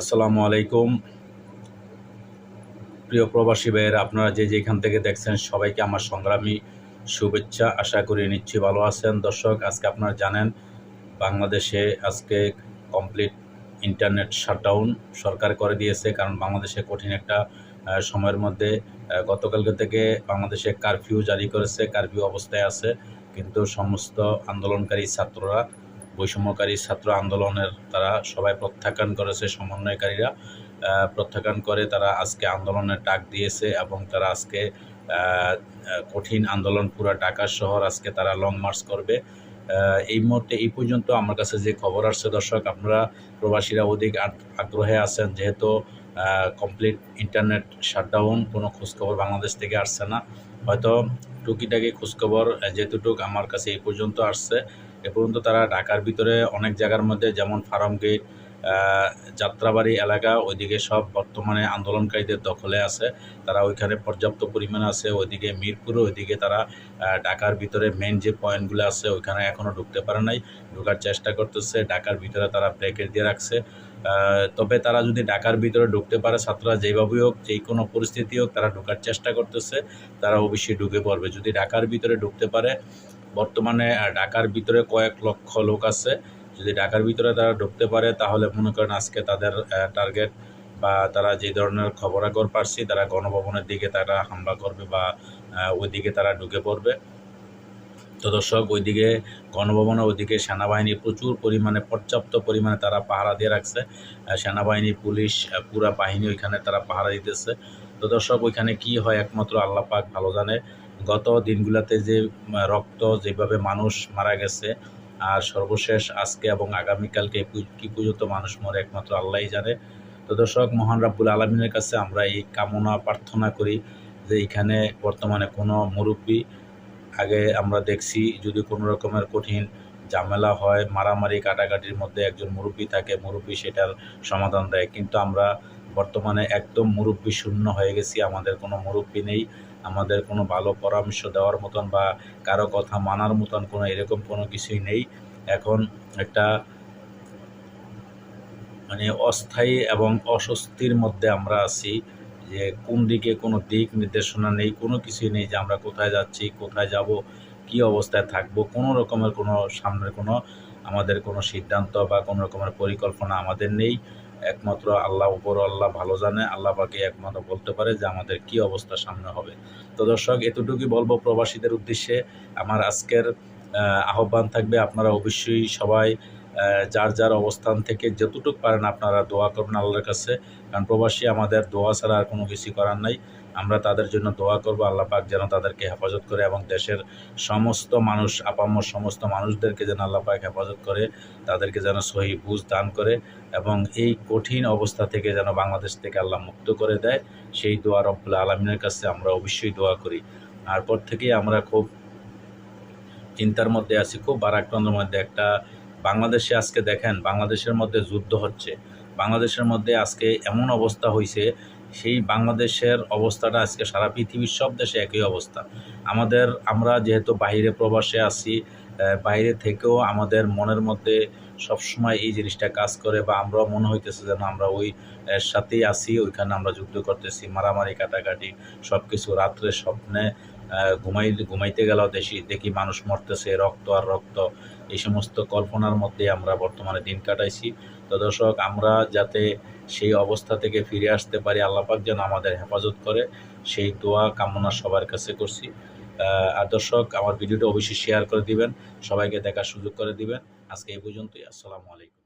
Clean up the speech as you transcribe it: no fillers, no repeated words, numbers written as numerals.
আসসালামু আলাইকুম। প্রিয় প্রবাসী ভাইয়েরা, আপনারা যে যেখান থেকে দেখছেন সবাইকে আমার সংগ্রামী শুভেচ্ছা। আশা করি নিশ্চয়ই ভালো আছেন। দর্শক, আজকে আপনারা জানেন বাংলাদেশে আজকে কমপ্লিট ইন্টারনেট শাটডাউন সরকার করে দিয়েছে। কারণ বাংলাদেশে কঠিন একটা সময়ের মধ্যে গতকালকে থেকে বাংলাদেশে কারফিউ জারি করেছে, কারফিউ অবস্থায় আছে। কিন্তু সমস্ত আন্দোলনকারী ছাত্ররা, বৈষম্যকারী ছাত্র আন্দোলনের তারা সবাই প্রত্যাখ্যান করেছে। সমন্বয়কারীরা প্রত্যাখ্যান করে তারা আজকে আন্দোলনের ডাক দিয়েছে এবং তারা আজকে কঠিন আন্দোলন পুরো ঢাকা শহর আজকে তারা লং মার্চ করবে। এই মুহূর্তে এই পর্যন্ত আমার কাছে যে খবর আসছে, দর্শক, আপনারা প্রবাসীরা অধিক আগ্রহে আছেন, যেহেতু কমপ্লিট ইন্টারনেট শাটডাউন, কোনো খোঁজখবর বাংলাদেশ থেকে আসছে না। হয়তো টুকিটাকি খোঁজখবর যেতটুক আমার কাছে এই পর্যন্ত আসছে, এ পর্যন্ত তারা ঢাকার ভিতরে অনেক জায়গার মধ্যে, যেমন ফার্ম গেট, যাত্রাবাড়ি এলাকা, ওইদিকে সব বর্তমানে আন্দোলনকারীদের দখলে আছে। তারা ওইখানে পর্যাপ্ত পরিমাণ আছে। ওইদিকে মিরপুরে, ওইদিকে তারা ঢাকার ভিতরে মেন যে পয়েন্টগুলো আছে ওইখানে এখনও ঢুকতে পারে নাই, ঢোকার চেষ্টা করতেছে। ঢাকার ভিতরে তারা ব্রেকেট দিয়ে রাখছে। তবে তারা যদি ঢাকার ভিতরে ঢুকতে পারে, ছাত্ররা যেভাবেই হোক, যে কোনো পরিস্থিতি হোক, তারা ঢোকার চেষ্টা করতেছে। তারা অবশ্যই ঢুকে পড়বে যদি ঢাকার ভিতরে ঢুকতে পারে। বর্তমানে ঢাকার ভিতরে কয়েক লক্ষ লোক আছে। যদি ঢাকার ভিতরে তারা ঢুকতে পারে, তাহলে মনে করেন আজকে তাদের টার্গেট বা তারা যে ধরনের খবরাখবর পাচ্ছি, তারা গণভবনের দিকে তারা হামলা করবে বা ওইদিকে তারা ঢুকে পড়বে। তো দর্শক, ওইদিকে গণভবনে ওইদিকে সেনাবাহিনী প্রচুর পরিমাণে, পর্যাপ্ত পরিমাণে তারা পাহারা দিয়ে রাখছে। সেনাবাহিনী, পুলিশ, পুরা বাহিনী ওইখানে তারা পাহারা দিতেছে। তো দর্শক, ওইখানে কি হয় একমাত্র আল্লাহ পাক ভালো জানে। গত দিনগুলোতে যে রক্ত, যেভাবে মানুষ মারা গেছে, আর সর্বশেষ আজকে এবং আগামীকালকে কি পর্যন্ত মানুষ মরে, একমাত্র আল্লাহই জানে। তো দর্শক, মহান রাব্বুল আলামিনের কাছে আমরা এই কামনা প্রার্থনা করি যে এখানে বর্তমানে কোনো মুরব্বী, আগে আমরা দেখছি যদি কোনো রকমের কঠিন ঝামেলা হয়, মারামারি কাটাকাটির মধ্যে একজন মুরব্বী থাকে, মুরব্বী সেটার সমাধান দেয়। কিন্তু আমরা বর্তমানে একদম মুরব্বী শূন্য হয়ে গেছি। আমাদের কোনো মুরব্বী নেই, আমাদের কোনো ভালো পরামর্শ দেওয়ার মতন বা কারো কথা মানার মতন কোনো এরকম কোনো কিছুই নেই। এখন একটা মানে অস্থায়ী এবং অস্বস্তির মধ্যে আমরা আছি, যে কোন দিকে কোনো দিক নির্দেশনা নেই, কোনো কিছুই নেই, যে আমরা কোথায় যাচ্ছি, কোথায় যাব, কী অবস্থায় থাকব। কোনো রকমের কোনো সামনের কোনো আমাদের কোনো সিদ্ধান্ত বা কোনো রকমের পরিকল্পনা আমাদের নেই। একমাত্র আল্লাহ, উপরওয়ালা ভালো জানে। আল্লাহ পাকে একমাত্র বলতে পারে যে আমাদের কী অবস্থা সামনে হবে। তো দর্শক, এতটুকুই বলবো প্রবাসীদের উদ্দেশ্যে। আমার আজকের আহ্বান থাকবে, আপনারা অবশ্যই সবাই যার যার অবস্থান থেকে যতটুকু পারেন আপনারা দোয়া করবেন আল্লাহর কাছে। কারণ প্রবাসী, আমাদের দোয়া ছাড়া আর কোনো কিছু করার নাই। আমরা তাদের জন্য দোয়া করব, আল্লাহ পাক যেন তাদেরকে হেফাজত করে এবং দেশের সমস্ত মানুষ, আপামর সমস্ত মানুষদেরকে যেন আল্লাহ পাক হেফাজত করে, তাদেরকে যেন সহি বুঝ দান করে এবং এই কঠিন অবস্থা থেকে যেন বাংলাদেশ থেকে আল্লাহ মুক্ত করে দেয়। সেই দোয়া রব্বুল আলামিনের কাছে আমরা অবশ্যই দোয়া করি। তারপর থেকেই আমরা খুব চিন্তার মধ্যে আছি, খুব ভারাক্রান্তের মধ্যে। একটা বাংলাদেশে আজকে দেখেন, বাংলাদেশের মধ্যে যুদ্ধ হচ্ছে, বাংলাদেশের মধ্যে আজকে এমন অবস্থা হয়েছে, সেই বাংলাদেশের অবস্থাটা আজকে সারা পৃথিবীর সব দেশে একই অবস্থা। আমরা যেহেতু বাইরে প্রবাসে আছি, বাইরে থেকেও আমাদের মনের মধ্যে সবসময় এই জিনিসটা কাজ করে, বা আমরাও মনে হইতেছে যেন আমরা ওই সাথেই আছি, ওইখানে আমরা যুদ্ধ করতেছি, মারামারি কাটাকাটি সব কিছু। রাত্রে স্বপ্নে ঘুমাইতে গেলেও দেখি মানুষ মরতেছে, রক্ত আর রক্ত। এই সমস্ত কল্পনার মধ্যে আমরা বর্তমানে দিন কাটাইছি। তো দর্শক, আমরা যাতে সেই অবস্থা থেকে ফিরে আসতে পারি, আল্লাহ পাক যেন আমাদের হেফাজত করে, সেই দোয়া কামনা সবার কাছে করছি। আর দর্শক, আমার ভিডিওটা অবশ্যই শেয়ার করে দিবেন, সবাইকে দেখার সুযোগ করে দিবেন। আজকে এই পর্যন্তই। আসসালামু আলাইকুম।